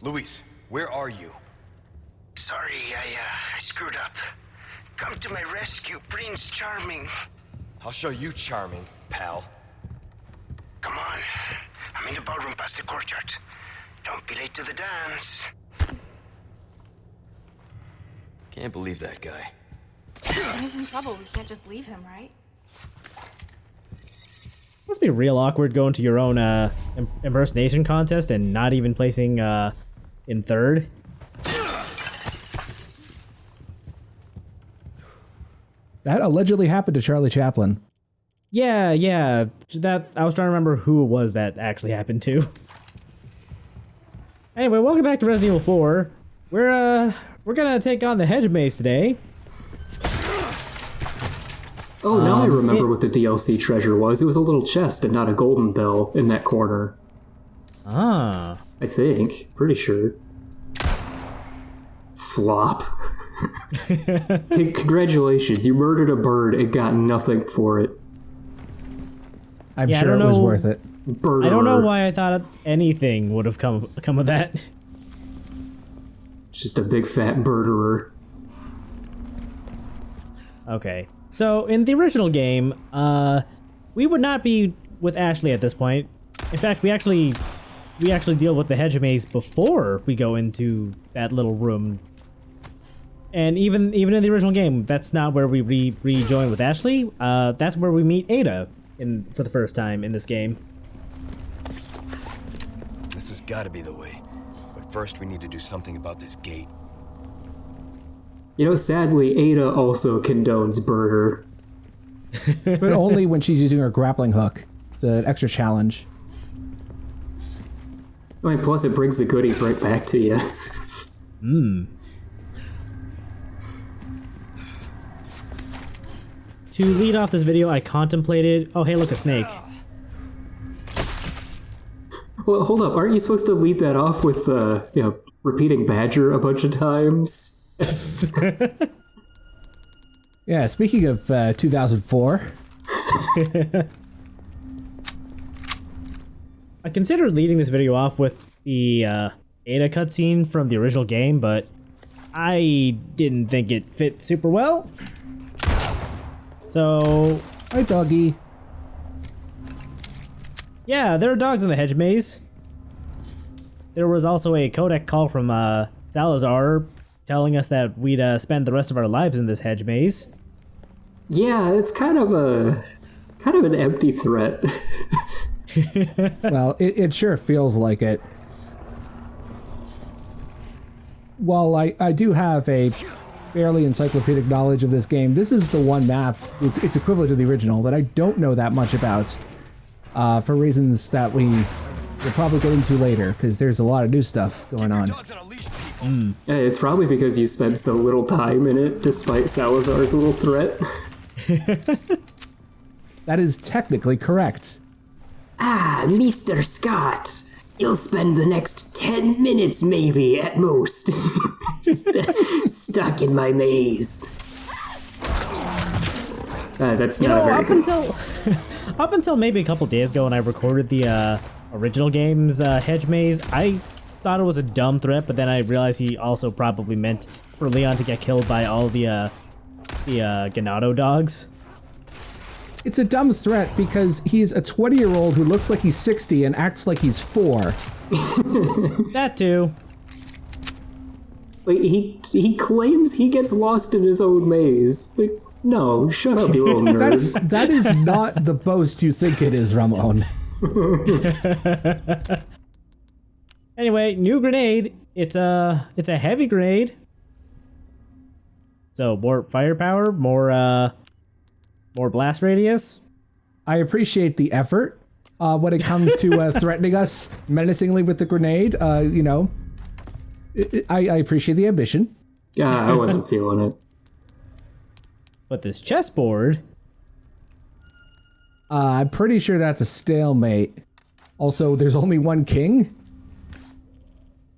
Luis, where are you? Sorry, I screwed up. Come to my rescue, Prince Charming. I'll show you charming, pal. Come on. I'm in the ballroom past the courtyard. Don't be late to the dance. Can't believe that guy. When he's in trouble, we can't just leave him, right? Must be real awkward going to your own impersonation contest and not even placing in third. That allegedly happened to Charlie Chaplin. Yeah, that I was trying to remember who it was that actually happened to. Anyway, welcome back to Resident Evil 4. We're gonna take on the Hedge maze today. Oh, now I remember what the DLC treasure was. It was a little chest and not a golden bell in that corner. Ah. I think. Pretty sure. Flop. Hey, congratulations, you murdered a bird and got nothing for it. I'm sure it was worth it. Birderer. I don't know why I thought anything would have come of that. Just a big fat birderer. Okay. So, in the original game, we would not be with Ashley at this point. In fact, we actually deal with the Hedge maze before we go into that little room. And even in the original game, that's not where we rejoin with Ashley. That's where we meet Ada for the first time in this game. This has got to be the way. But first, we need to do something about this gate. You know, sadly, Ada also condones birder. But only when she's using her grappling hook. It's an extra challenge. I mean, plus it brings the goodies right back to you. To lead off this video, I contemplated... Oh, hey, look, a snake. Well, hold up. Aren't you supposed to lead that off with, repeating Badger a bunch of times? Yeah, speaking of 2004. I considered leading this video off with the Ada cutscene from the original game, but I didn't think it fit super well. So... Hi, doggy. Yeah, there are dogs in the Hedge maze. There was also a codec call from Salazar telling us that we'd spend the rest of our lives in this Hedge maze. Yeah, it's kind of an empty threat. Well, it sure feels like it. While I do have a fairly encyclopedic knowledge of this game, this is the one map, it's equivalent to the original, that I don't know that much about. For reasons that we'll probably get into later, because there's a lot of new stuff going on. Yeah, it's probably because you spent so little time in it, despite Salazar's little threat. That is technically correct. Ah, Mr. Scott. You'll spend the next 10 minutes, maybe, at most. Stuck in my maze. That's not very good. Up until maybe a couple days ago when I recorded the original game's Hedge maze, I thought it was a dumb threat, but then I realized he also probably meant for Leon to get killed by all the Ganado dogs. It's a dumb threat because he's a 20-year-old who looks like he's 60 and acts like he's 4. That too. Like, he claims he gets lost in his own maze. Like, no, shut up, you little nerd. That is not the boast you think it is, Ramon. Anyway, new grenade. It's a heavy grenade. So more firepower, more blast radius. I appreciate the effort when it comes to threatening us menacingly with the grenade. You know, I appreciate the ambition. Yeah, I wasn't feeling it. But this chessboard... I'm pretty sure that's a stalemate. Also, there's only one king?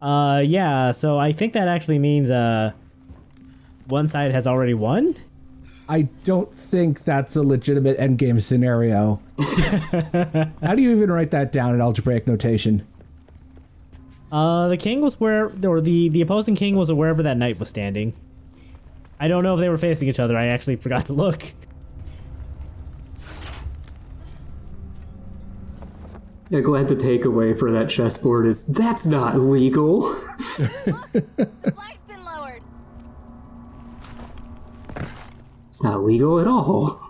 Yeah, so I think that actually means, one side has already won? I don't think that's a legitimate endgame scenario. How do you even write that down in algebraic notation? The king was where, or the opposing king was wherever that knight was standing. I don't know if they were facing each other. I actually forgot to look. Yeah, glad the takeaway for that chessboard is that's not legal. The flag's been lowered. It's not legal at all.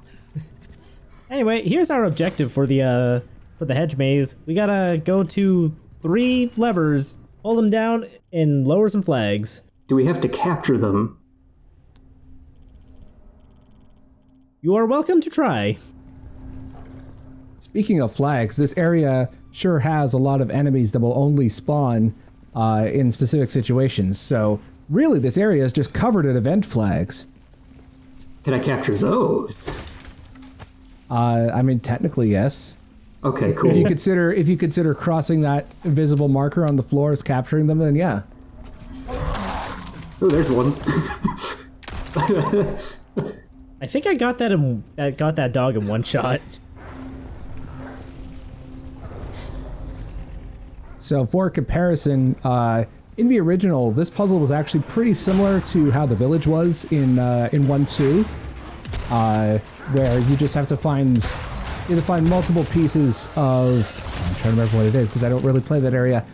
Anyway, here's our objective for the hedge maze. We gotta go to 3 levers, hold them down, and lower some flags. Do we have to capture them? You are welcome to try. Speaking of flags, this area sure has a lot of enemies that will only spawn in specific situations. So really, this area is just covered in event flags. Can I capture those? I mean, technically, yes. Okay, cool. If you consider crossing that invisible marker on the floor as capturing them, then yeah. Oh, there's one. I think I got that dog in one shot. So for comparison, in the original, this puzzle was actually pretty similar to how the village was in 1-2, where you just have to find multiple pieces of. I'm trying to remember what it is because I don't really play that area.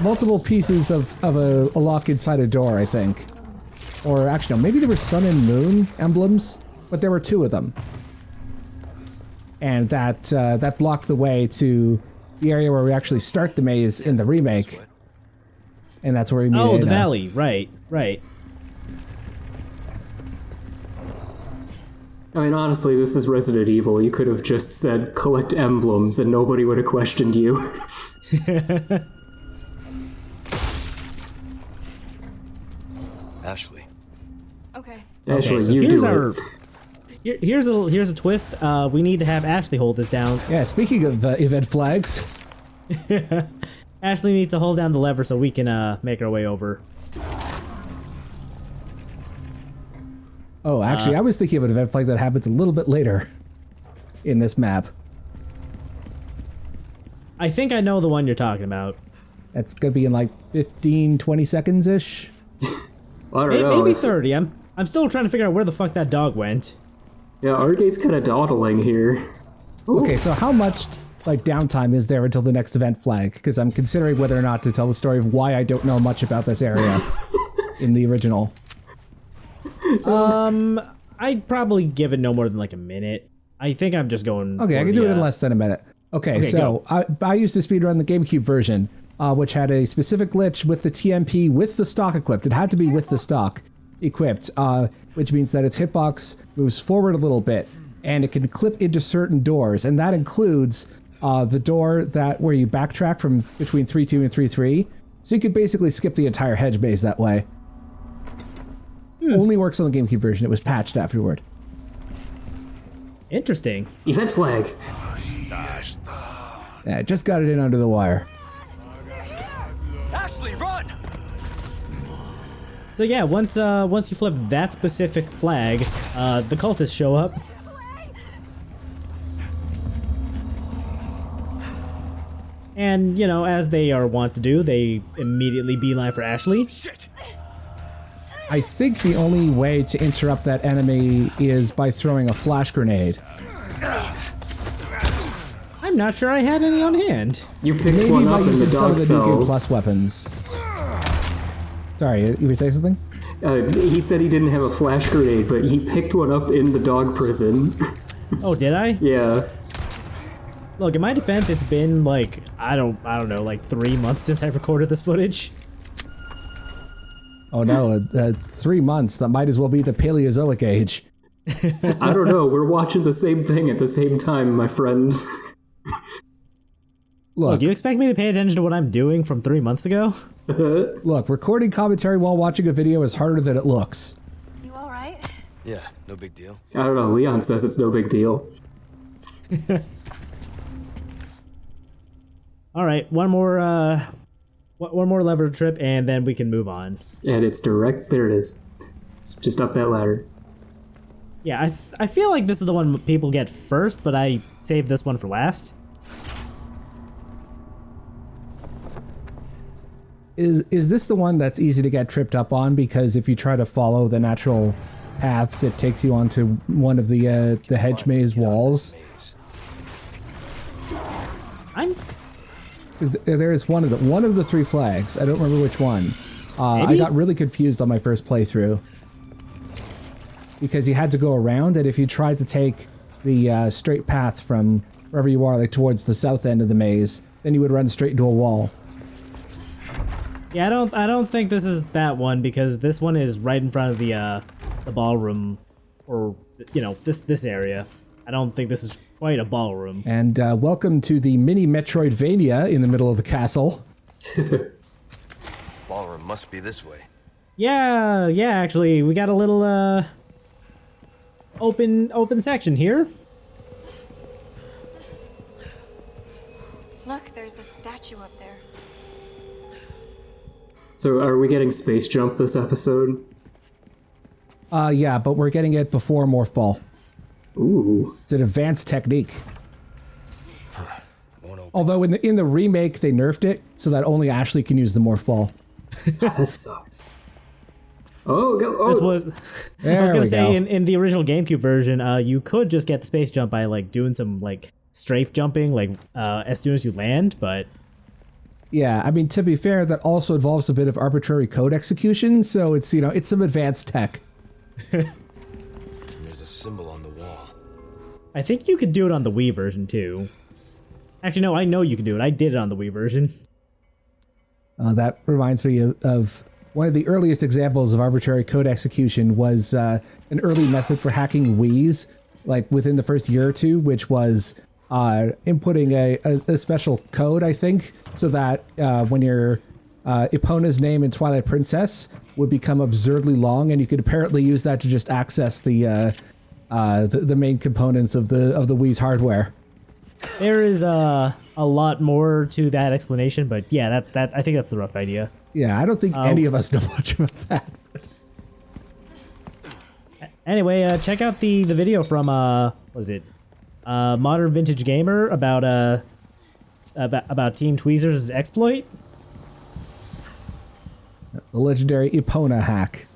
Multiple pieces of a lock inside a door, I think. Or actually, no, maybe there were sun and moon emblems, but there were 2 of them, and that blocked the way to the area where we actually start the maze in the remake, and that's where we meet. Oh, Anna. the valley, right. I mean, honestly, this is Resident Evil. You could have just said collect emblems and nobody would have questioned you. Ashley. Okay. Ashley, so you here's do it. here's a twist. We need to have Ashley hold this down. Yeah, speaking of event flags. Ashley needs to hold down the lever so we can make our way over. Oh, actually, I was thinking of an event flag that happens a little bit later in this map. I think I know the one you're talking about. That's gonna be in like 15, 20 seconds-ish. I don't know. Maybe 30. I'm still trying to figure out where the fuck that dog went. Yeah, Argate's kind of dawdling here. Ooh. Okay, so how much like downtime is there until the next event flag? Because I'm considering whether or not to tell the story of why I don't know much about this area in the original. I'd probably give it no more than like a minute. I think I'm just going. Okay, I can do it in less than a minute. Okay, so go. I used to speedrun the GameCube version, which had a specific glitch with the TMP with the stock equipped. It had to be with the stock equipped, which means that its hitbox moves forward a little bit, and it can clip into certain doors, and that includes the door where you backtrack from between 3-2 and 3-3. So you could basically skip the entire hedge maze that way. Only works on the GameCube version. It was patched afterward. Interesting. Event flag. Yeah, just got it in under the wire. Ashley, run! So yeah, once you flip that specific flag, the cultists show up. And, you know, as they are wont to do, they immediately beeline for Ashley. Shit! I think the only way to interrupt that enemy is by throwing a flash grenade. I'm not sure I had any on hand. You picked Maybe one by up in the using some dog of the New Game cells. Plus weapons. Sorry, you were saying something? He said he didn't have a flash grenade, but he picked one up in the dog prison. Oh, did I? Yeah. Look, in my defense, it's been like, I don't know, like 3 months since I recorded this footage. Oh no, 3 months. That might as well be the Paleozoic age. I don't know. We're watching the same thing at the same time, my friend. Look, Do you expect me to pay attention to what I'm doing from 3 months ago? look, recording commentary while watching a video is harder than it looks. You all right? Yeah, no big deal. I don't know. Leon says it's no big deal. All right, one more lever trip, and then we can move on. And it's direct. There it is. It's just up that ladder. Yeah, I feel like this is the one people get first, but I saved this one for last. Is this the one that's easy to get tripped up on? Because if you try to follow the natural paths, it takes you onto one of the hedge maze walls. There is one of the 3 flags. I don't remember which one. I got really confused on my first playthrough because you had to go around, and if you tried to take the straight path from wherever you are, like towards the south end of the maze, then you would run straight into a wall. Yeah, I don't think this is that one, because this one is right in front of the ballroom, or this area. I don't think this is quite a ballroom. And welcome to the mini Metroidvania in the middle of the castle. Ballroom must be this way. Yeah, actually, we got a little open section here. Look, there's a statue up there. So are we getting Space Jump this episode? Yeah, but we're getting it before Morph Ball. Ooh. It's an advanced technique. Although in the remake they nerfed it so that only Ashley can use the Morph Ball. That sucks. Oh, This was. I was gonna say in the original GameCube version, you could just get the space jump by like doing some like strafe jumping, like as soon as you land, but. Yeah, I mean, to be fair, that also involves a bit of arbitrary code execution, so it's, it's some advanced tech. There's a symbol on the wall. I think you could do it on the Wii version too. Actually, no, I know you can do it. I did it on the Wii version. That reminds me of one of the earliest examples of arbitrary code execution was an early method for hacking Wiis, like within the first year or two, which was inputting a special code, I think, so that when your Epona's name in Twilight Princess would become absurdly long, and you could apparently use that to just access the main components of the Wii's hardware. There is a lot more to that explanation, but yeah, that I think that's the rough idea. Yeah, I don't think any of us know much about that. Anyway, check out the video from what was it? Modern Vintage Gamer about Team Tweezer's exploit. The legendary Epona hack.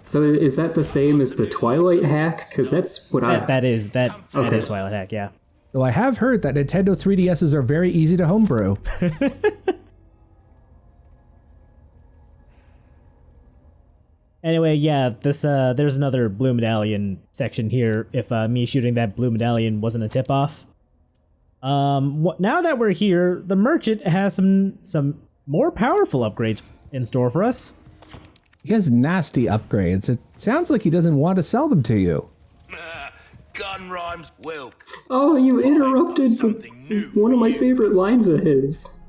So is that the same as the Twilight hack? Because that's what That is Okay. Twilight hack, yeah. Though I have heard that Nintendo 3DSs are very easy to homebrew. Anyway, yeah, this there's another blue medallion section here. If me shooting that blue medallion wasn't a tip-off. Now that we're here, the merchant has some more powerful upgrades in store for us. He has nasty upgrades. It sounds like he doesn't want to sell them to you. Gun rhymes well. Oh, you interrupted one of my favorite lines of his.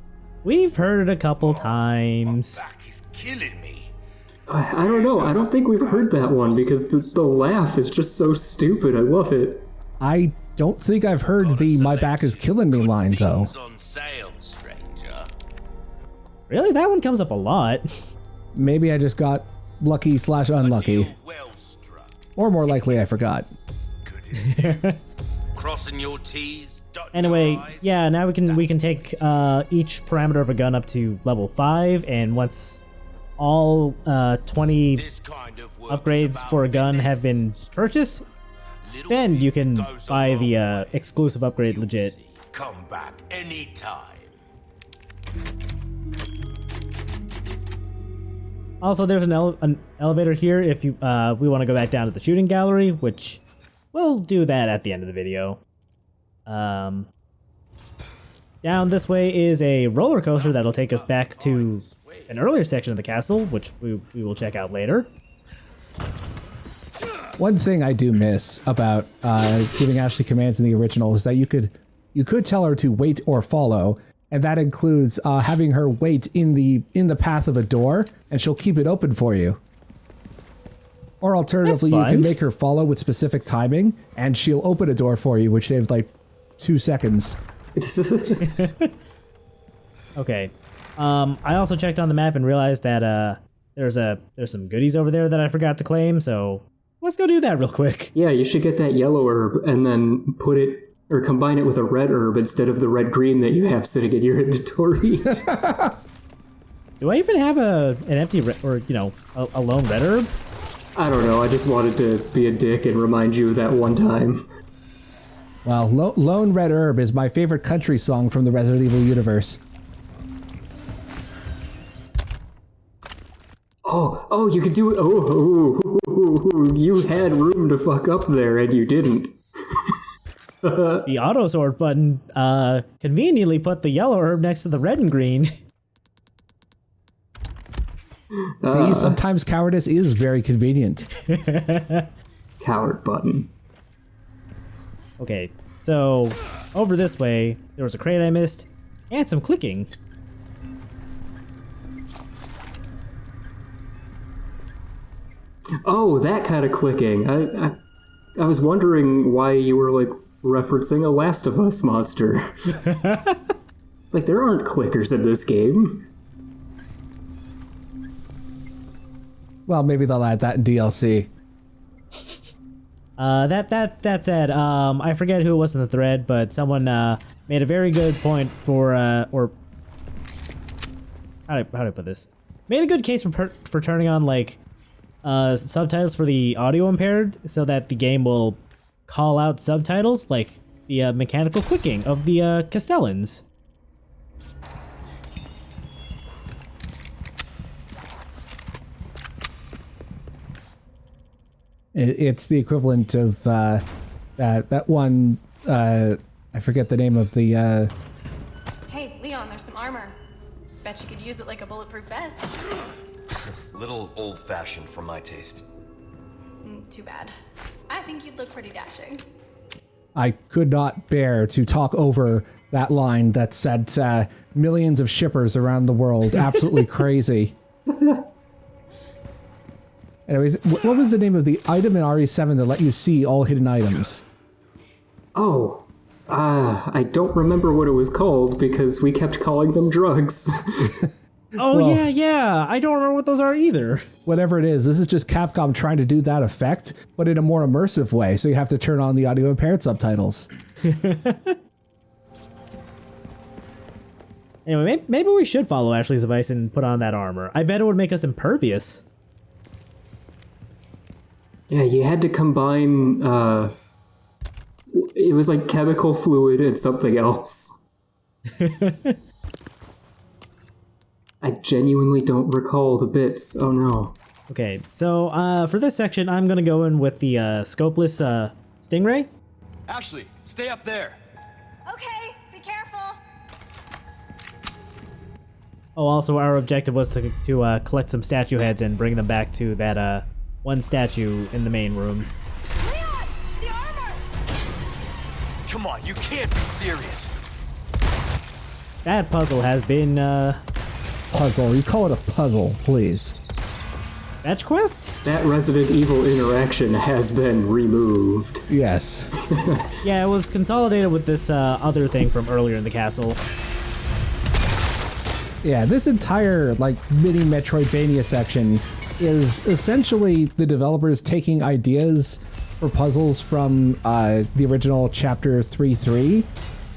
We've heard it a couple times. Back is killing me. I don't know. I don't think we've heard that one because the laugh is just so stupid. I love it. I don't think I've heard the "my back is killing me" line, though. On sale, stranger. Really, that one comes up a lot. Maybe I just got lucky/unlucky. Well struck. Or more likely, I forgot. Crossing your T's. Anyway, yeah, now we can take each parameter of a gun up to level 5, and once all 20 upgrades for a gun have been purchased, then you can buy the exclusive upgrade legit. Come back anytime. Also, there's an elevator here if you we want to go back down to the shooting gallery, which we'll do that at the end of the video. Down this way is a roller coaster that'll take us back to an earlier section of the castle, which we will check out later. One thing I do miss about giving Ashley commands in the original is that you could tell her to wait or follow, and that includes having her wait in the path of a door, and she'll keep it open for you. Or alternatively, you can make her follow with specific timing, and she'll open a door for you, which saves like 2 seconds. Okay. I also checked on the map and realized that there's some goodies over there that I forgot to claim, so let's go do that real quick. Yeah, you should get that yellow herb and then put it or combine it with a red herb instead of the red green that you have sitting in your inventory. Do I even have an empty or a lone red herb? I don't know, I just wanted to be a dick and remind you of that one time. Well, Lone Red Herb is my favorite country song from the Resident Evil universe. Oh, you could do it. Oh, you had room to fuck up there and you didn't. The auto sort button conveniently put the yellow herb next to the red and green. See, sometimes cowardice is very convenient. Coward button. Okay, so over this way, there was a crate I missed, and some clicking. Oh, that kind of clicking. I was wondering why you were, like, referencing a Last of Us monster. It's like, there aren't clickers in this game. Well, maybe they'll add that in DLC. That said, I forget who it was in the thread, but someone made a very good point for or how do I put this? Made a good case for turning on like subtitles for the audio impaired, so that the game will call out subtitles like the mechanical clicking of the Castellans. It's the equivalent of that one. I forget the name of the. Hey, Leon, there's some armor. Bet you could use it like a bulletproof vest. Little old-fashioned for my taste. Too bad. I think you'd look pretty dashing. I could not bear to talk over that line that said millions of shippers around the world. Absolutely crazy. Anyways, what was the name of the item in RE7 that let you see all hidden items? Oh, I don't remember what it was called because we kept calling them drugs. Oh, well, yeah, I don't remember what those are either. Whatever it is, this is just Capcom trying to do that effect, but in a more immersive way, so you have to turn on the audio impaired subtitles. Anyway, maybe we should follow Ashley's advice and put on that armor. I bet it would make us impervious. Yeah, you had to combine, it was like chemical fluid and something else. I genuinely don't recall the bits. Oh no. Okay, so for this section, I'm gonna go in with the scopeless stingray. Ashley, stay up there. Okay, be careful. Oh, also our objective was to collect some statue heads and bring them back to that one statue in the main room. Leon, the armor! Come on, you can't be serious. That puzzle has been Puzzle. You call it a puzzle, please. fetch quest? That Resident Evil interaction has been removed. Yes. Yeah, it was consolidated with this other thing from earlier in the castle. Yeah, this entire, like, mini Metroidvania section is essentially the developers taking ideas for puzzles from the original Chapter 3.3,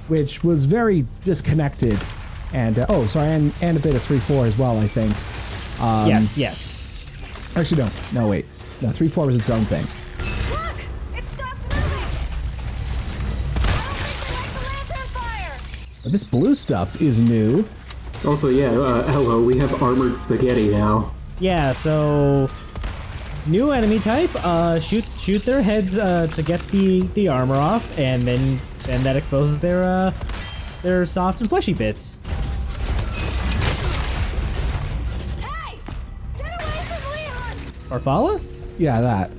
which was very disconnected. And, oh, sorry, and a bit of 3.4 as well, I think. Yes. Actually, no, wait. No, 3.4 was its own thing. Look! It stopped moving! I don't think they like the lantern fire! But this blue stuff is new. Also, yeah, hello, we have armored spaghetti now. Yeah, so new enemy type. Shoot their heads to get the armor off, and then that exposes their soft and fleshy bits. Hey! Get away from Leon! Farfalla? Yeah, that.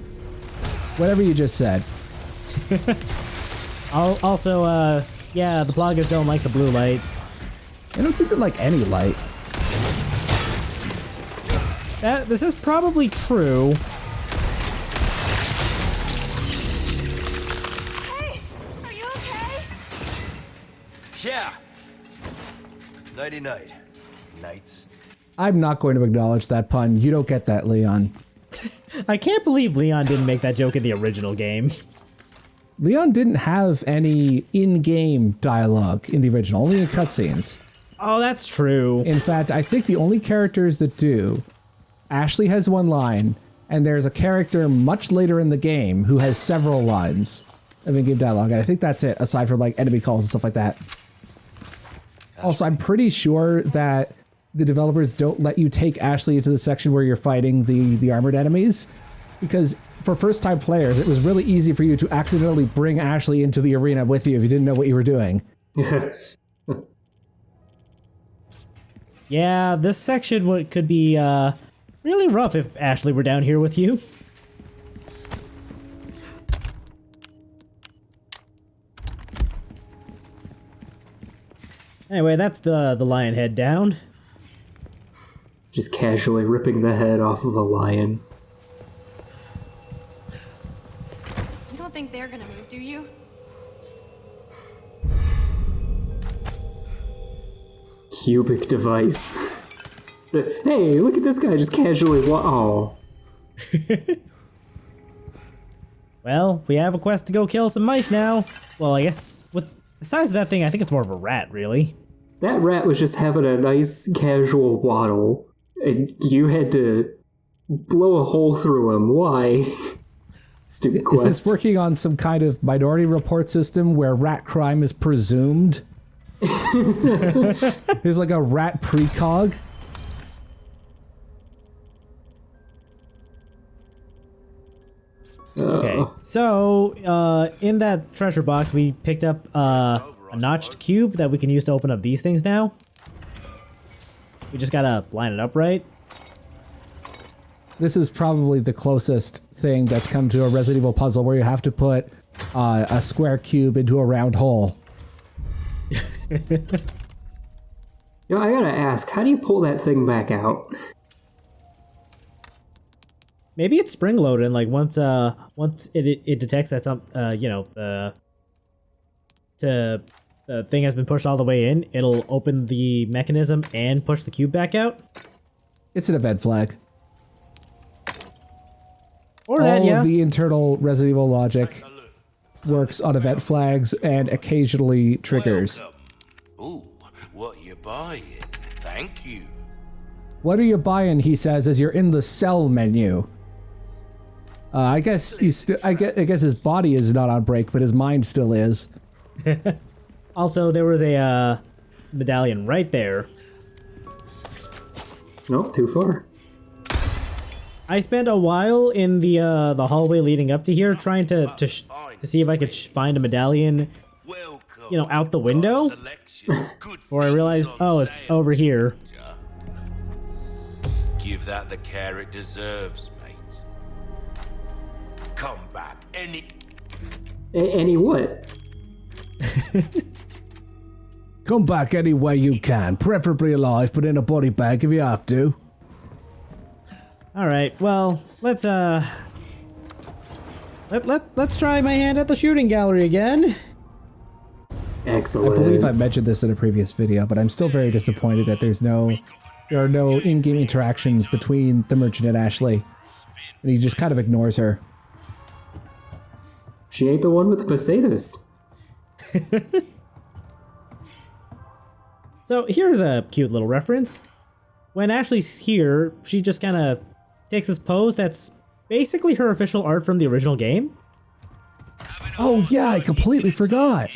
Whatever you just said. Also, yeah, the Plagas don't like the blue light. They don't seem to like any light. This is probably true. Hey! Are you okay? Yeah. Nighty-night. Nights. I'm not going to acknowledge that pun. You don't get that, Leon. I can't believe Leon didn't make that joke in the original game. Leon didn't have any in-game dialogue in the original, only in cutscenes. Oh, that's true. In fact, I think the only characters that do, Ashley has one line, and there's a character much later in the game who has several lines of in-game dialogue, and I think that's it, aside from like enemy calls and stuff like that. Also, I'm pretty sure that the developers don't let you take Ashley into the section where you're fighting the armored enemies, because for first-time players, it was really easy for you to accidentally bring Ashley into the arena with you if you didn't know what you were doing. Yeah, this section could be really rough if Ashley were down here with you. Anyway, that's the lion head down. Just casually ripping the head off of a lion. You don't think they're gonna move, do you? Cubic device. Hey, look at this guy just casually oh. Well, we have a quest to go kill some mice now. Well, I guess with the size of that thing, I think it's more of a rat, really. That rat was just having a nice casual waddle, and you had to blow a hole through him. Why? Stupid quest. Is this working on some kind of Minority Report system where rat crime is presumed? There's like a rat precog. Okay, so in that treasure box, we picked up a notched cube that we can use to open up these things now. We just gotta line it up right. This is probably the closest thing that's come to a Resident Evil puzzle where you have to put a square cube into a round hole. Yo, I gotta ask, how do you pull that thing back out? Maybe it's spring loaded, and like once it detects that the thing has been pushed all the way in, it'll open the mechanism and push the cube back out. It's an event flag. Or that, yeah. All of the internal Resident Evil logic works on event flags and occasionally triggers. Ooh, what you buying? Thank you. What are you buying? He says as you're in the sell menu. I guess I guess his body is not on break, but his mind still is. Also, there was a medallion right there. Nope, too far. I spent a while in the hallway leading up to here trying to see if I could find a medallion, you know, out the window. Before I realized, oh, it's over here. Give that the care it deserves, mate. Come back Any what? Come back any way you can, preferably alive, but in a body bag if you have to. All right, well, let's try my hand at the shooting gallery again. Excellent. I believe I mentioned this in a previous video, but I'm still very disappointed that there are no in-game interactions between the merchant and Ashley, and he just kind of ignores her. She ain't the one with the pesetas. So here's a cute little reference. When Ashley's here, she just kind of takes this pose that's basically her official art from the original game. Oh yeah, I completely forgot.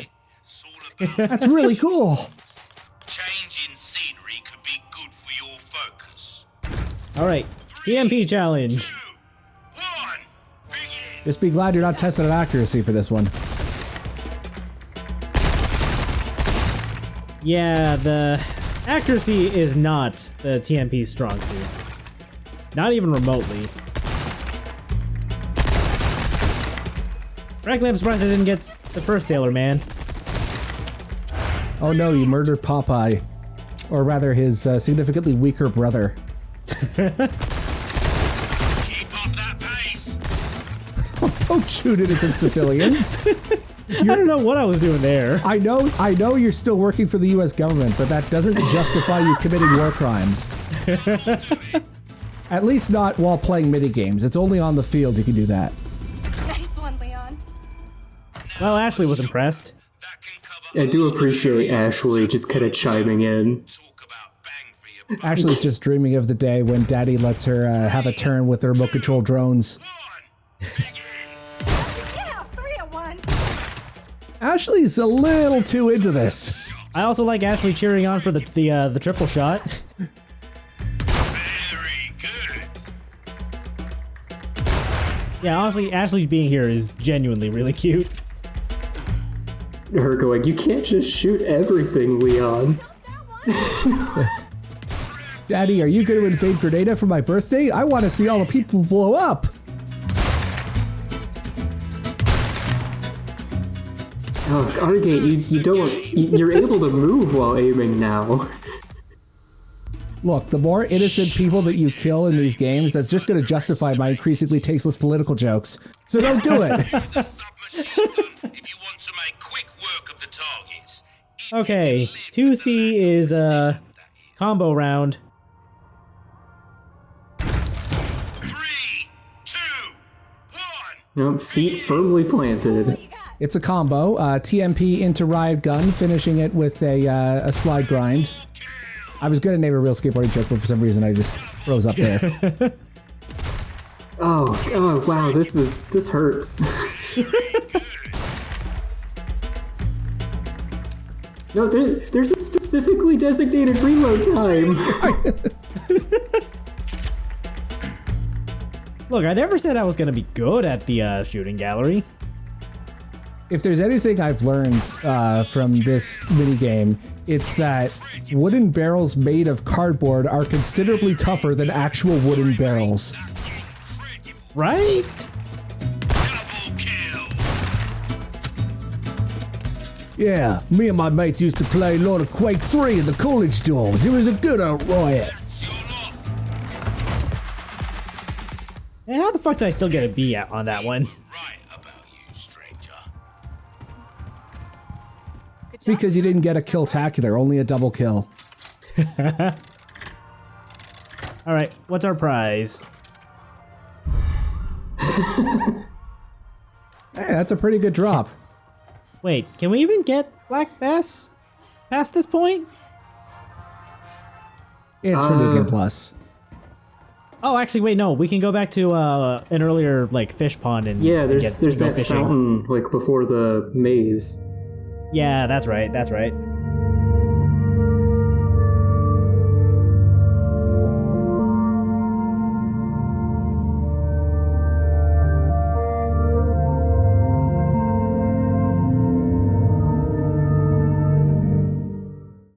That's really cool. Changing scenery could be good for your focus. All right, TMP challenge. 2, 1, begin. Just be glad you're not testing an accuracy for this one. Yeah, the accuracy is not the TMP's strong suit. Not even remotely. Frankly, I'm surprised I didn't get the first Sailor Man. Oh no, you murdered Popeye. Or rather, his significantly weaker brother. Keep up that pace. Don't shoot innocent civilians. I don't know what I was doing there. I know you're still working for the US government, but that doesn't justify you committing war crimes. At least not while playing minigames. It's only on the field you can do that. Nice one, Leon. Well, Ashley was impressed. That can cover I do appreciate Ashley just kind of chiming in. Ashley's just dreaming of the day when Daddy lets her have a turn with the remote control drones. Yeah, 3 at 1. Ashley's a little too into this. I also like Ashley cheering on for the triple shot. Very good. Yeah, honestly, Ashley being here is genuinely really cute. Her going, you can't just shoot everything, Leon. Daddy, are you going to invade Grenada for my birthday? I want to see all the people blow up. Oh, Argate, you're able to move while aiming now. Look, the more innocent people that you kill in these games, that's just going to justify my increasingly tasteless political jokes. So don't do it. If you want to make quick work of the targets. Okay, 2C is a combo round. 3, 2, 1. Feet firmly planted. It's a combo. TMP into riot gun, finishing it with a slide grind. I was going to name a real skateboarding joke, but for some reason I just froze up there. Oh, wow, this hurts. No, there's a specifically designated reload time. Look, I never said I was gonna be good at the shooting gallery. If there's anything I've learned from this minigame, it's that wooden barrels made of cardboard are considerably tougher than actual wooden barrels. Right? Double kill. Yeah, me and my mates used to play a lot of Quake 3 in the college dorms. It was a good old riot. And how the fuck did I still get a B on that one? Right about you, stranger. Because you didn't get a kill-tacular, only a double kill. Alright, what's our prize? Hey, that's a pretty good drop. Wait, can we even get Black Bass past this point? It's for New Game Plus. Oh, actually, wait, no. We can go back to an earlier like fish pond and Yeah, and there's go that fishing. fountain like before the maze. Yeah, that's right. That's right.